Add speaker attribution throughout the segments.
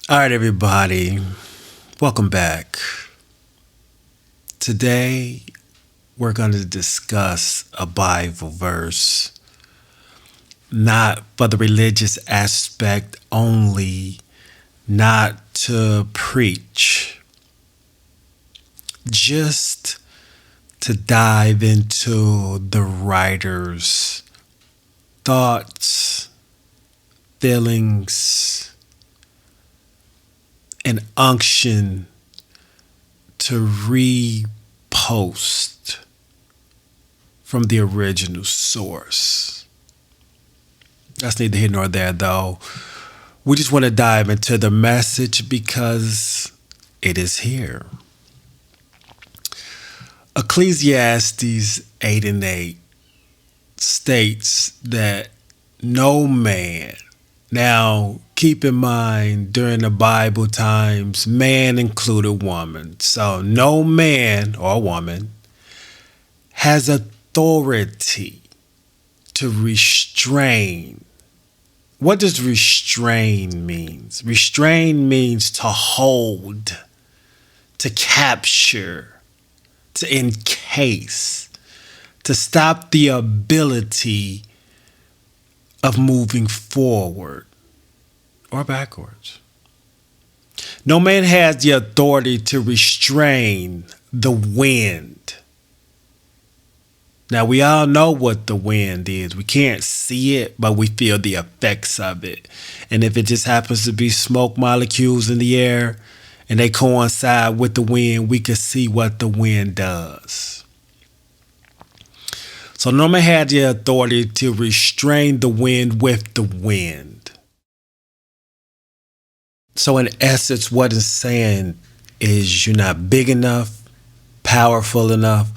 Speaker 1: All right, everybody, welcome back. Today, we're going to discuss a Bible verse, not for the religious aspect only, not to preach, just to dive into the writer's thoughts, feelings, and unction to repost from the original source. That's neither here nor there, though. We just want to dive into the message because it is here. Ecclesiastes 8 and 8 states that no man, now keep in mind during the Bible times, man included woman. So no man or woman has authority to restrain. What does restrain means? Restrain means to hold, to capture, to encase, to stop the ability of moving forward or backwards. No man has the authority to restrain the wind. Now, we all know what the wind is. We can't see it, but we feel the effects of it. And if it just happens to be smoke molecules in the air and they coincide with the wind, we can see what the wind does. So no man had the authority to restrain the wind with the wind. So in essence, what it's saying is you're not big enough, powerful enough,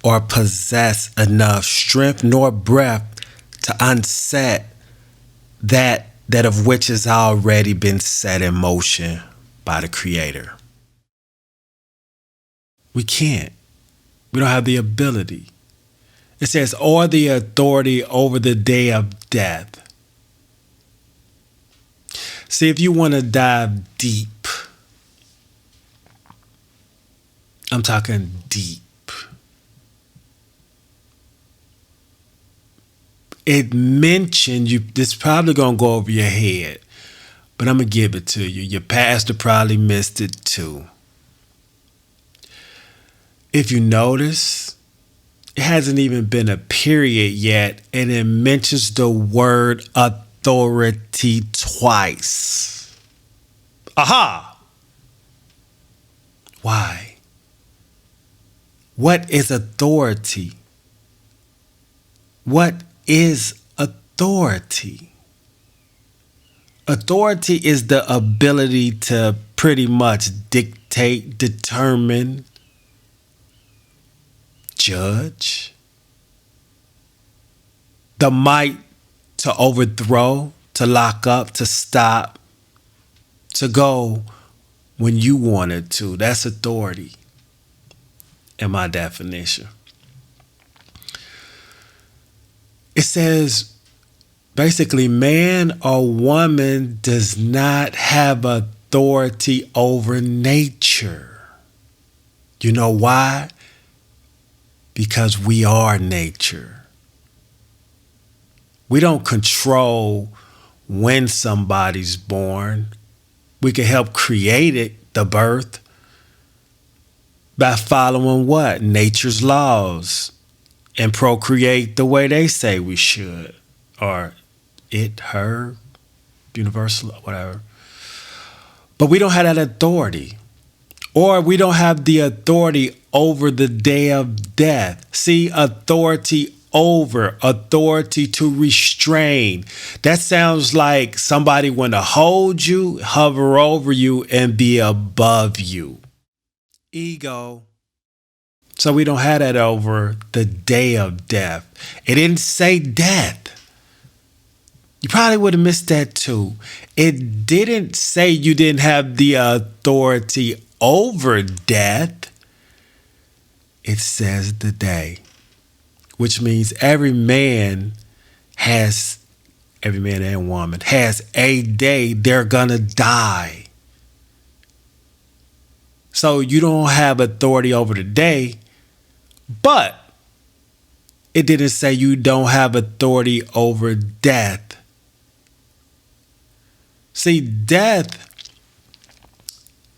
Speaker 1: or possess enough strength nor breath to unset that of which has already been set in motion by the Creator. We can't. We don't have the ability. It says, or the authority over the day of death. See, if you want to dive deep, I'm talking deep. It mentioned you, this probably going to go over your head, but I'm going to give it to you. Your pastor probably missed it too. If you notice, it hasn't even been a period yet, and it mentions the word authority twice. Aha! Why? What is authority? What is authority? Authority is the ability to pretty much dictate, determine, judge, the might to overthrow, to lock up, to stop, to go when you wanted to. That's authority in my definition. It says basically man or woman does not have authority over nature. You know why? Because we are nature. We don't control when somebody's born. We can help create it, the birth, by following what? Nature's laws, and procreate the way they say we should, or it, her, universal, whatever. But we don't have that authority. Or we don't have the authority over the day of death. See, authority over, authority to restrain. That sounds like somebody want to hold you, hover over you, and be above you. Ego. So we don't have that over the day of death. It didn't say death. You probably would have missed that too. It didn't say you didn't have the authority over death. It says the day, which means every man and woman has a day they're gonna die. So you don't have authority over the day, but it didn't say you don't have authority over death. See, death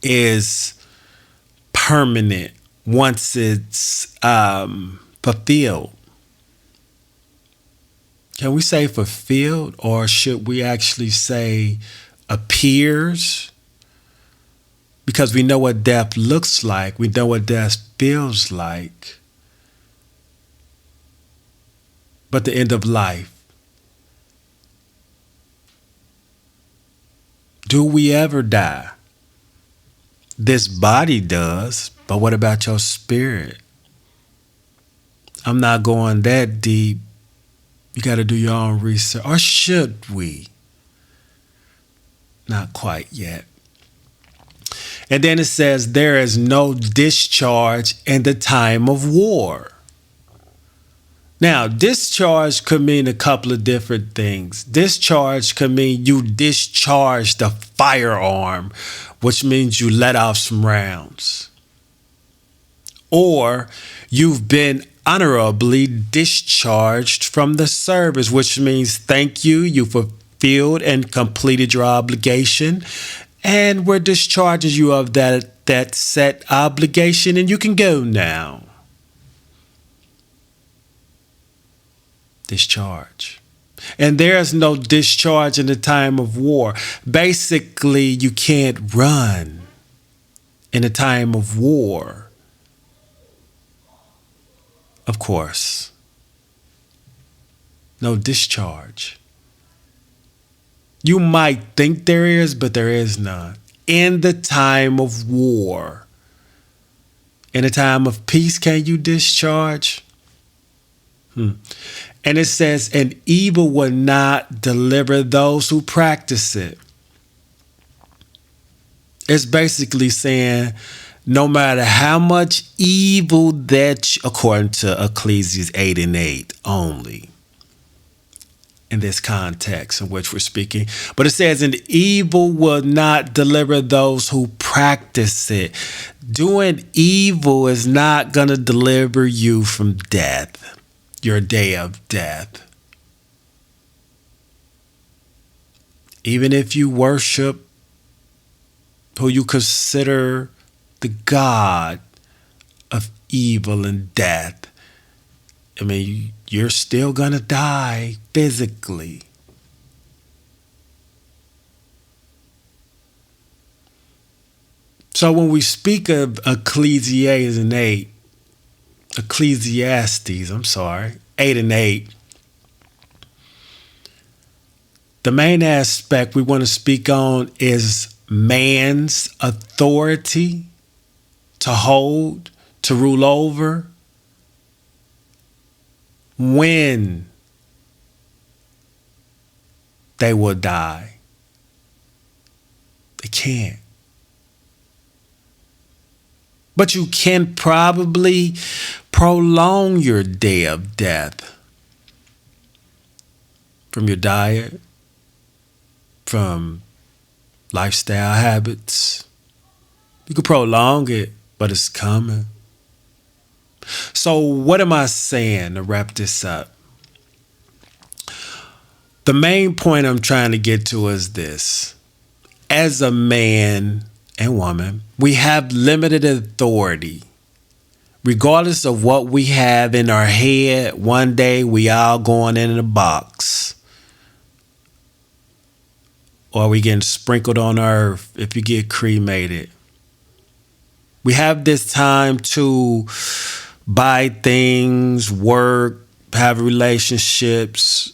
Speaker 1: is permanent once it's fulfilled. Can we say fulfilled, or should we actually say appears? Because we know what death looks like. We know what death feels like. But the end of life. Do we ever die? This body does, but what about your spirit? I'm not going that deep. You got to do your own research. Or should we? Not quite yet. And then it says there is no discharge in the time of war. Now, discharge could mean a couple of different things. Discharge could mean you discharge the firearm, which means you let off some rounds. Or you've been honorably discharged from the service, which means thank you, you fulfilled and completed your obligation, and we're discharging you of that set obligation, and you can go now. Discharge. And there's no discharge in the time of war. Basically, you can't run in a time of war. Of course. No discharge. You might think there is, but there is none. In the time of war. In a time of peace, can you discharge? And it says, and evil will not deliver those who practice it. It's basically saying, no matter how much evil that, according to Ecclesiastes 8 and 8 only, in this context in which we're speaking, but it says, and evil will not deliver those who practice it. Doing evil is not going to deliver you from death. Your day of death. Even if you worship who you consider the God of evil and death, I mean, you're still gonna die physically. So when we speak of Ecclesiastes 8 and 8. The main aspect we want to speak on is man's authority to hold, to rule over, when they will die. They can't. But you can probably prolong your day of death from your diet, from lifestyle habits. You can prolong it, but it's coming. So what am I saying to wrap this up? The main point I'm trying to get to is this. As a man and woman, we have limited authority. Regardless of what we have in our head, one day we all going in a box. Or we getting sprinkled on earth if you get cremated. We have this time to buy things, work, have relationships,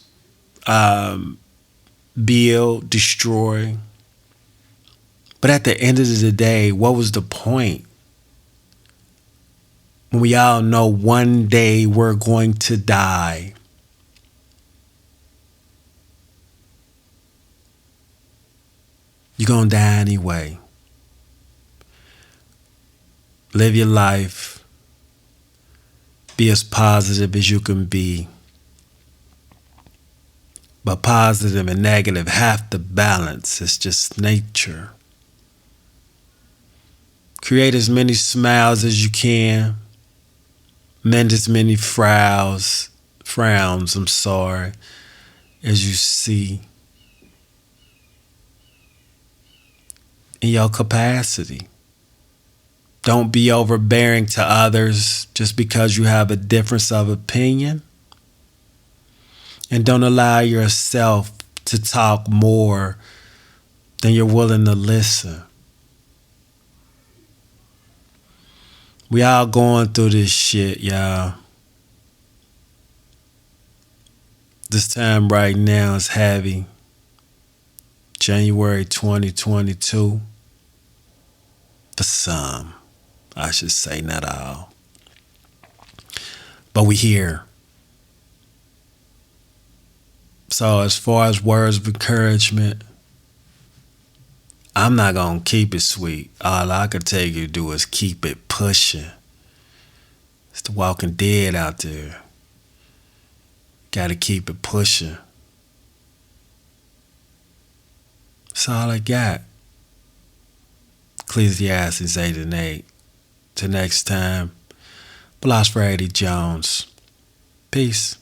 Speaker 1: build, destroy. But at the end of the day, what was the point? When we all know one day we're going to die. You're going to die anyway. Live your life. Be as positive as you can be. But positive and negative have to balance. It's just nature. Create as many smiles as you can. Mend as many frowns, as you see in your capacity. Don't be overbearing to others just because you have a difference of opinion. And don't allow yourself to talk more than you're willing to listen. We all going through this shit, y'all. This time right now is heavy. January 2022. For some, I should say, not all. But we here. So as far as words of encouragement, I'm not going to keep it sweet. All I can tell you to do is keep it pushing. It's the Walking Dead out there. Got to keep it pushing. That's all I got. Ecclesiastes 8 and 8. Till next time, Philosopher A.D. Jones. Peace.